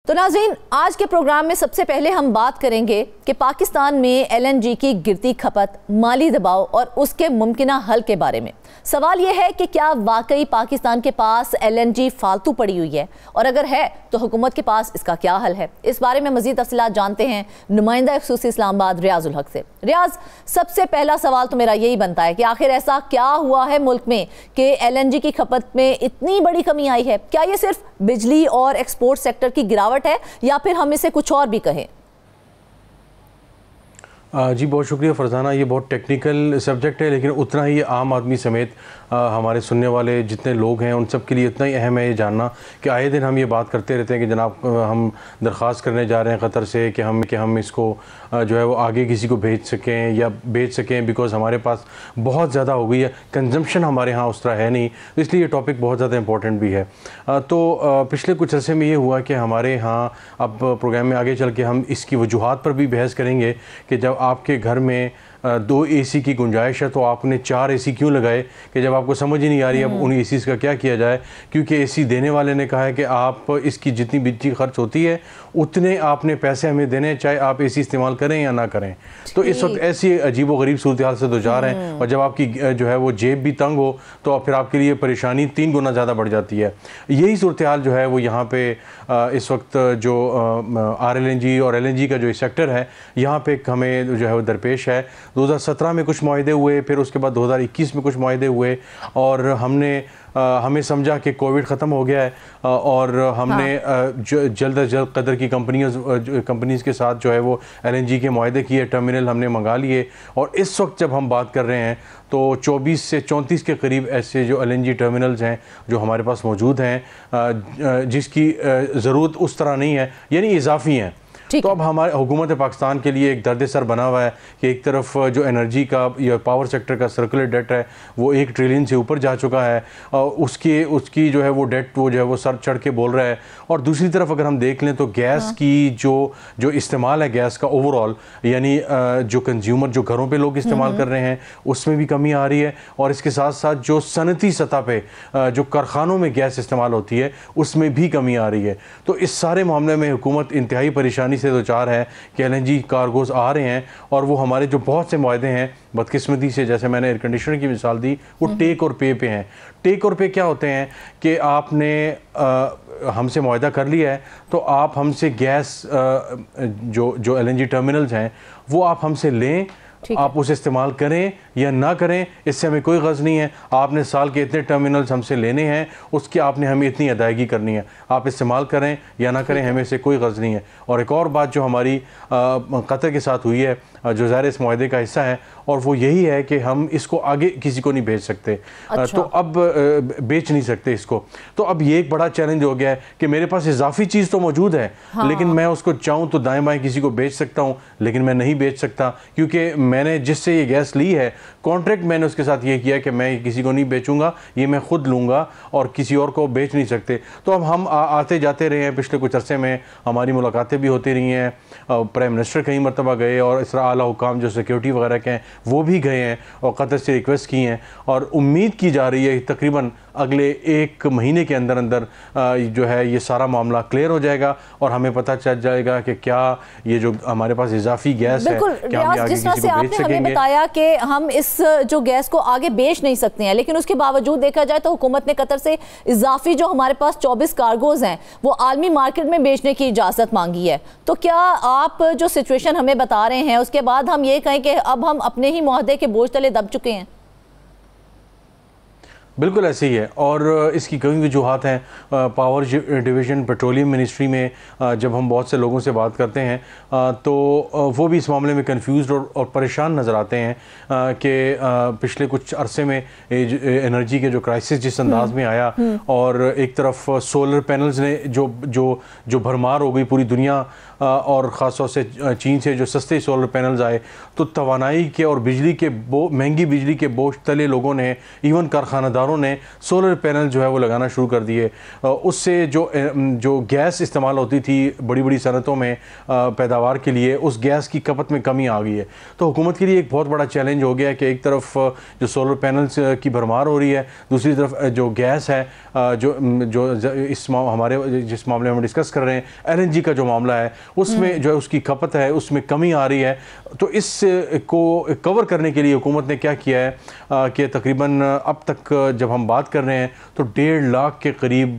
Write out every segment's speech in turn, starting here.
तो नाज़रीन, आज के प्रोग्राम में सबसे पहले हम बात करेंगे कि पाकिस्तान में एलएनजी की गिरती खपत, माली दबाव और उसके मुमकिना हल के बारे में। सवाल यह है कि क्या वाकई पाकिस्तान के पास एलएनजी फालतू पड़ी हुई है, और अगर है तो हुकूमत के पास इसका क्या हल है। इस बारे में मज़ीद तफसीलात जानते हैं नुमाइंदा ख़ुसूसी इस्लामाबाद रियाजुल हक से। रियाज, सबसे पहला सवाल तो मेरा यही बनता है कि आखिर ऐसा क्या हुआ है मुल्क में कि एलएनजी की खपत में इतनी बड़ी कमी आई है? क्या ये सिर्फ बिजली और एक्सपोर्ट सेक्टर की गिरावट है, या फिर हम इसे कुछ और भी कहें? जी बहुत शुक्रिया फरजाना। ये बहुत टेक्निकल सब्जेक्ट है, लेकिन उतना ही आम आदमी समेत हमारे सुनने वाले जितने लोग हैं उन सब के लिए इतना ही अहम है ये जानना कि आए दिन हम ये बात करते रहते हैं कि जनाब हम दरख्वास्त करने जा रहे हैं क़तर से कि हम इसको जो है वो आगे किसी को भेज सकें या बेच सकें, बिकॉज़ हमारे पास बहुत ज़्यादा हो गई है, कंजम्पशन हमारे यहाँ उस तरह है नहीं, इसलिए ये टॉपिक बहुत ज़्यादा इंपॉर्टेंट भी है। तो पिछले कुछ अर्से में ये हुआ कि हमारे यहाँ, अब प्रोग्राम में आगे चल के हम इसकी वजूहात पर भी बहस करेंगे कि जब आपके घर में 2 एसी की गुंजाइश है तो आपने 4 एसी क्यों लगाए, कि जब आपको समझ ही नहीं आ रही अब उन एसीज़ का क्या किया जाए, क्योंकि एसी देने वाले ने कहा है कि आप इसकी जितनी बिजली खर्च होती है उतने आपने पैसे हमें देने, चाहे आप एसी इस्तेमाल करें या ना करें। तो इस वक्त ऐसी अजीब व गरीब सूरत हाल से दो चार हैं, और जब आपकी जो है वो जेब भी तंग हो तो फिर आपके लिए परेशानी 3 गुना ज़्यादा बढ़ जाती है। यही सूरत हाल जो है वो यहाँ पे इस वक्त जो RLNG और LNG का जो सेक्टर है यहाँ पे हमें जो है वो दरपेश है। 2017 में कुछ मुआहदे हुए, फिर उसके बाद 2021 में कुछ मुआहदे हुए, और हमें समझा कि कोविड ख़त्म हो गया है और हमने जल्द अज जल्द कतर की कंपनीज़ के साथ जो है वो LNG के मुआहदे किए, टर्मिनल हमने मंगा लिए, और इस वक्त जब हम बात कर रहे हैं तो 24 से 34 के करीब ऐसे जो LNG टर्मिनल्स हैं जो हमारे पास मौजूद हैं, जिसकी ज़रूरत उस तरह नहीं है, यानी इजाफी हैं। तो अब हमारे हुकूमत पाकिस्तान के लिए एक दर्द-ए-सर बना हुआ है कि एक तरफ जो एनर्जी का या पावर सेक्टर का सर्कुलर डेट है वो 1 ट्रिलियन से ऊपर जा चुका है, और उसकी जो है वो डेट वो जो है वो सर चढ़ के बोल रहा है, और दूसरी तरफ अगर हम देख लें तो गैस की जो इस्तेमाल है गैस का ओवरऑल, यानी जो कंज्यूमर जो घरों पर लोग इस्तेमाल कर रहे हैं उसमें भी कमी आ रही है, और इसके साथ साथ जो सनती सतह पर जो कारखानों में गैस इस्तेमाल होती है उसमें भी कमी आ रही है। तो इस सारे मामले में हुकूमत इंतहाई परेशानी से दो चार है कि LNG कार्गोज़ आ रहे हैं, और वो हमारे जो बहुत से मुआहदे हैं बदकिस्मती से, जैसे मैंने एयर कंडीशनर की मिसाल दी, वो टेक और पे पे हैं। टेक और पे क्या होते हैं कि आपने हमसे मुआहदा कर लिया है तो आप हमसे गैस जो LNG टर्मिनल्स हैं वो आप हमसे लें, आप उसे इस्तेमाल करें या ना करें, इससे हमें कोई गर्ज नहीं है। आपने साल के इतने टर्मिनल्स हमसे लेने हैं, उसकी आपने हमें इतनी अदायगी करनी है, आप इस्तेमाल करें या ना करें, हमें से कोई गर्ज नहीं है। और एक और बात जो हमारी कतर के साथ हुई है, जो ज़ाहिर इस मुआहदे का हिस्सा है, और वो यही है कि हम इसको आगे किसी को नहीं भेज सकते। तो अब बेच नहीं सकते इसको। तो अब ये एक बड़ा चैलेंज हो गया है कि मेरे पास इजाफी चीज़ तो मौजूद है, लेकिन मैं उसको चाहूँ तो दाएँ बाएँ किसी को बेच सकता हूँ, लेकिन मैं नहीं बेच सकता, क्योंकि मैंने जिससे ये गैस ली है कॉन्ट्रैक्ट मैंने उसके साथ ये किया कि मैं किसी को नहीं बेचूंगा, ये मैं खुद लूँगा और किसी और को बेच नहीं सकते। तो अब हम आते जाते रहे हैं, पिछले कुछ अरसे में हमारी मुलाकातें भी होती रही हैं, प्राइम मिनिस्टर कई मरतबा गए, और इस तरह आला हुकाम जो सिक्योरिटी वगैरह के हैं वो भी गए हैं और कतर से रिक्वेस्ट की हैं, और उम्मीद की जा रही है तकरीबन अगले 1 महीने के अंदर अंदर जो है ये सारा मामला क्लियर हो जाएगा, और हमें पता चल जाएगा कि क्या ये जो हमारे पास इजाफी गैस है क्या हम आगे किसी को बेच सकेंगे। हमें बताया कि हम इस जो गैस को आगे बेच नहीं सकते हैं, लेकिन उसके बावजूद देखा जाए तो हुकूमत ने कतर से इजाफी जो हमारे पास 24 कार्गोज हैं वो आलमी मार्केट में बेचने की इजाज़त मांगी है। तो क्या आप जो सिचुएशन हमें बता रहे हैं उसके बाद हम ये कहें कि अब हम अपने ही मुआहदे के बोझ तले दब चुके हैं? बिल्कुल ऐसे ही है, और इसकी कई वजूहात हैं। पावर डिवीज़न पेट्रोलियम मिनिस्ट्री में जब हम बहुत से लोगों से बात करते हैं तो वो भी इस मामले में कंफ्यूज्ड और परेशान नज़र आते हैं कि पिछले कुछ अरसे में एनर्जी के जो क्राइसिस जिस अंदाज में आया, और एक तरफ सोलर पैनल्स ने जो भरमार हो गई पूरी दुनिया, और ख़ास तौर से चीन से जो सस्ते सोलर पैनल्स आए, तो तवानाई के और बिजली के महंगी बिजली के बोझ तले लोगों ने, इवन कारखानादारों इदारों ने सोलर पैनल जो है वो लगाना शुरू कर दिए। उससे जो गैस इस्तेमाल होती थी बड़ी बड़ी सनतों में पैदावार के लिए, उस गैस की खपत में कमी आ गई है। तो हुकूमत के लिए एक बहुत बड़ा चैलेंज हो गया है कि एक तरफ जो सोलर पैनल्स की भरमार हो रही है, दूसरी तरफ जो गैस है जो हमारे जिस मामले में हम डिस्कस कर रहे हैं LNG का जो मामला है, उसमें जो है उसकी खपत है उसमें कमी आ रही है। तो इस को कवर करने के लिए हुकूमत ने क्या किया है कि तकरीबन अब तक जब हम बात कर रहे हैं तो 1.5 लाख के करीब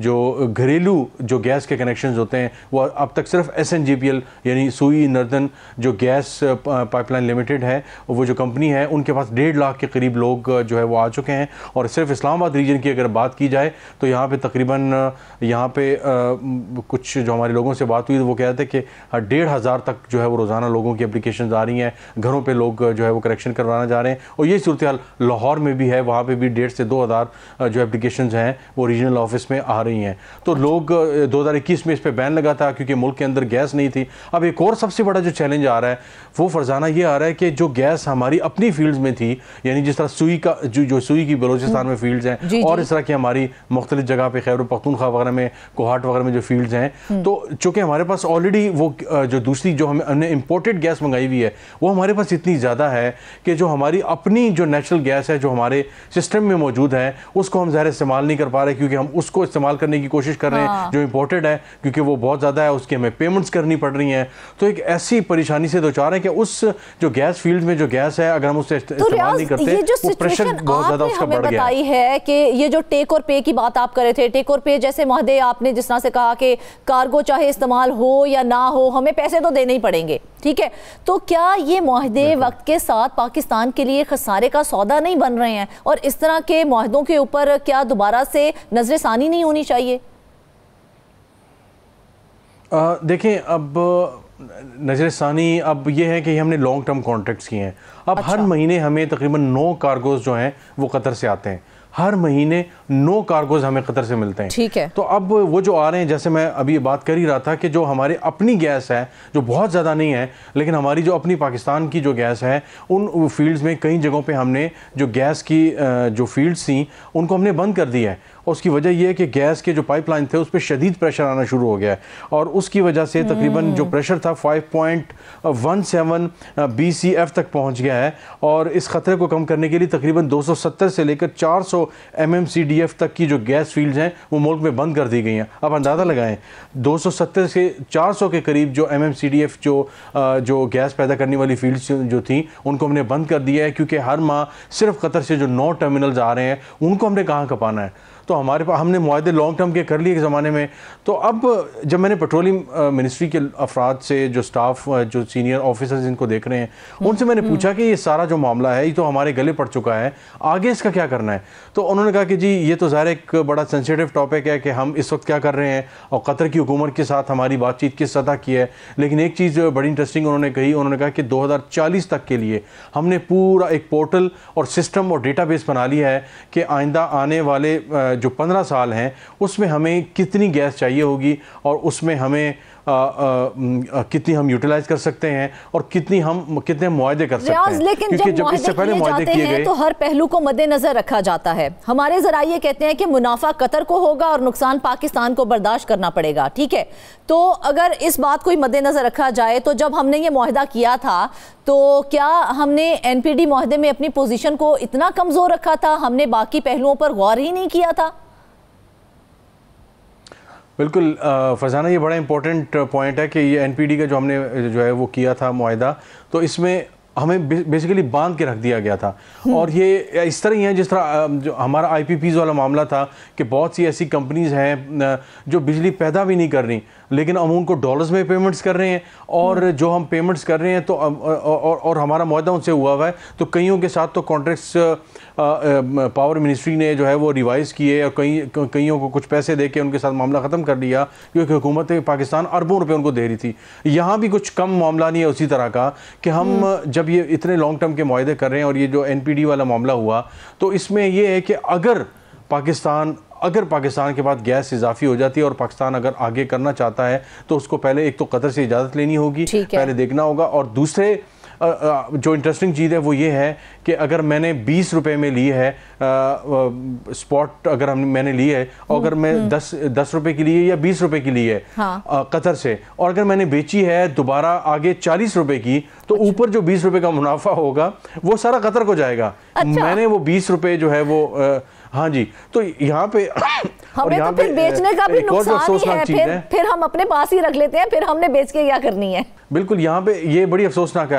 जो घरेलू जो गैस के कनेक्शंस होते हैं वो अब तक सिर्फ SNGPL यानी सुई नर्दन जो गैस पाइपलाइन लिमिटेड है, वो जो कंपनी है, उनके पास 1.5 लाख के करीब लोग जो है वो आ चुके हैं। और सिर्फ इस्लामाबाद रीजन की अगर बात की जाए तो यहाँ पे तकरीबन यहाँ पे कुछ जो हमारे लोगों से बात हुई तो वो कह रहे थे कि 1,500 तक जो है वो रोज़ाना लोगों की एप्लीकेशन आ रही हैं, घरों पे लोग जो है वो करेक्शन करवाना जा रहे हैं। और ये सूरत हाल लाहौर में भी है, वहाँ पे भी 1,500 से 2,000 जो एप्लीकेशन हैं वो रीजनल ऑफिस में आ रही हैं। तो लोग 2021 में इस पर बैन लगा था क्योंकि मुल्क के अंदर गैस नहीं थी। अब एक और सबसे बड़ा जो चैलेंज आ रहा है वो फरजाना ये आ रहा है कि जो गैस हमारी अपनी फील्ड्स में थी, यानी जिस तरह सुई का जो सुई की बलोचिस्तान में फील्ड्स हैं और इस तरह की हमारी मुख्तलिफ जगह पे खैबर पख्तूनख्वा वगैरह में, कोहाट वगैरह में जो फील्ड्स हैं, तो चूँकि हमारे पास ऑलरेडी वो जो दूसरी जो हमने इम्पोर्टेड गैस मंगाई हुई है वो हमारे पास इतनी ज़्यादा है कि जो हमारी अपनी जो नेचुरल गैस है जो हमारे सिस्टम में मौजूद है उसको हम ज़ाहिर इस्तेमाल नहीं कर पा रहे, क्योंकि हम उसको इस्तेमाल करने की कोशिश कर रहे हैं जो इम्पोर्टेड है, क्योंकि वो बहुत ज़्यादा है, उसकी हमें पेमेंट्स करनी पड़ रही हैं। तो एक ऐसी परेशानी से दो चार है कि उस जो गैस फील्ड में जो गैस है अगर हम उससे इस्तेमाल नहीं करते वो प्रेशर बहुत ज़्यादा उसका बढ़ गया है कि ये जो टेक और पे की बात आप कर रहे थे, टेक और पे जैसे महोदय आपने जिस तरह से कहा कि कार्गो चाहे इस्तेमाल हो या ना हो हमें पैसे तो देने ही पड़ेंगे, ठीक है। तो क्या ये मुआहदे वक्त के साथ पाकिस्तान के लिए खसारे का सौदा नहीं बन रहे हैं और इस तरह के मुआहदों के ऊपर क्या दोबारा से नजरसानी नहीं होनी चाहिए? देखें, अब नजरसानी अब ये है कि हमने लॉन्ग टर्म कॉन्ट्रैक्ट्स किए हैं। अब हर महीने हमें तकरीबन 9 कार्गोज जो हैं वो कतर से आते हैं, हर महीने 9 कार्गोज हमें कतर से मिलते हैं, ठीक है। तो अब वो जो आ रहे हैं, जैसे मैं अभी बात कर ही रहा था कि जो हमारे अपनी गैस है जो बहुत ज़्यादा नहीं है, लेकिन हमारी जो अपनी पाकिस्तान की जो गैस है उन फील्ड्स में कई जगहों पे हमने जो गैस की जो फील्ड्स थी उनको हमने बंद कर दिया है। और उसकी वजह यह है कि गैस के जो पाइपलाइन थे उस पर शदीद प्रेशर आना शुरू हो गया है और उसकी वजह से तकरीबन जो प्रेशर था 5.17 BCF तक पहुंच गया है। और इस ख़तरे को कम करने के लिए तकरीबन 270 से लेकर 400 MMCDF तक की जो गैस फील्ड्स हैं वो मुल्क में बंद कर दी गई हैं। अब अंदाज़ा लगाएं 270 से 400 के करीब जो MMCDF जो गैस पैदा करने वाली फील्ड्स जो थी उनको हमने बंद कर दिया है, क्योंकि हर माह सिर्फ कतर से जो 9 टर्मिनल्स आ रहे हैं उनको हमने कहाँ खपाना है। तो हमारे पास हमने मुआहदे लॉन्ग टर्म के कर लिए एक ज़माने में। तो अब जब मैंने पेट्रोलियम मिनिस्ट्री के अफराद से जो स्टाफ जो सीनियर ऑफिसर्स इनको देख रहे हैं उनसे मैंने पूछा कि ये सारा जो मामला है ये तो हमारे गले पड़ चुका है, आगे इसका क्या करना है। तो उन्होंने कहा कि जी ये तो ज़ाहिर एक बड़ा सेंसिटिव टॉपिक है कि हम इस वक्त क्या कर रहे हैं और कतर की हुकूमत के साथ हमारी बातचीत किस सतह की है। लेकिन एक चीज़ बड़ी इंटरेस्टिंग उन्होंने कही, उन्होंने कहा कि 2040 तक के लिए हमने पूरा एक पोर्टल और सिस्टम और डेटाबेस बना लिया है कि आइंदा आने वाले जो 15 साल हैं उसमें हमें कितनी गैस चाहिए होगी और उसमें हमें कितनी हम यूटिलाइज कर सकते हैं और कितने मुआहदे कर सकते हैं। लेकिन जब इससे पहले मुआहदे किए गए तो हर पहलू को मद्देनजर रखा जाता है। हमारे जराये कहते हैं कि मुनाफा कतर को होगा और नुकसान पाकिस्तान को बर्दाश्त करना पड़ेगा, ठीक है। तो अगर इस बात को मद्देनजर रखा जाए तो जब हमने ये मुआहदा किया था तो क्या हमने NPD मुआहदे में अपनी पोजीशन को इतना कमजोर रखा था, हमने बाकी पहलुओं पर गौर ही नहीं किया था? बिल्कुल फरजाना, ये बड़ा इंपॉर्टेंट पॉइंट है कि ये NPD का जो हमने जो है वो किया था मुआहदा, तो इसमें हमें बेसिकली बांध के रख दिया गया था। और ये इस तरह ही है जिस तरह जो हमारा IPPs वाला मामला था कि बहुत सी ऐसी कंपनीज हैं जो बिजली पैदा भी नहीं कर रही लेकिन हम उनको डॉलर्स में पेमेंट्स कर रहे हैं और जो हम पेमेंट्स कर रहे हैं तो और हमारा मुआहदा उनसे हुआ है। तो कईयों के साथ तो कॉन्ट्रैक्ट्स पावर मिनिस्ट्री ने जो है वो रिवाइज़ किए और कईयों को कुछ पैसे दे के उनके साथ मामला ख़त्म कर दिया, क्योंकि हुकूमत पाकिस्तान अरबों रुपए उनको दे रही थी। यहाँ भी कुछ कम मामला नहीं है उसी तरह का कि हम जब ये इतने लॉन्ग टर्म के मुआहदे कर रहे हैं और ये जो NPD वाला मामला हुआ तो इसमें ये है कि अगर पाकिस्तान के बाद गैस इजाफी हो जाती है और पाकिस्तान अगर आगे करना चाहता है तो उसको पहले एक तो कतर से इजाज़त लेनी होगी, पहले देखना होगा, और दूसरे जो इंटरेस्टिंग चीज़ है वो ये है कि अगर मैंने 20 रुपए में ली है स्पॉट, अगर मैंने ली है, और अगर मैं 10 रुपए की ली है या 20 रुपए की ली है कतर से, और अगर मैंने बेची है दोबारा आगे 40 रुपए की, तो ऊपर जो 20 रुपए का मुनाफा होगा वो सारा कतर को जाएगा। मैंने वो 20 रुपए जो है वो हाँ जी, तो यहाँ पे हमें तो फिर बेचने का भी नुकसान ही है, फिर हम अपने पास ही रख लेते हैं, फिर हमने बेच के क्या करनी है। बिल्कुल, यहाँ पे ये बड़ी अफसोसनाक है।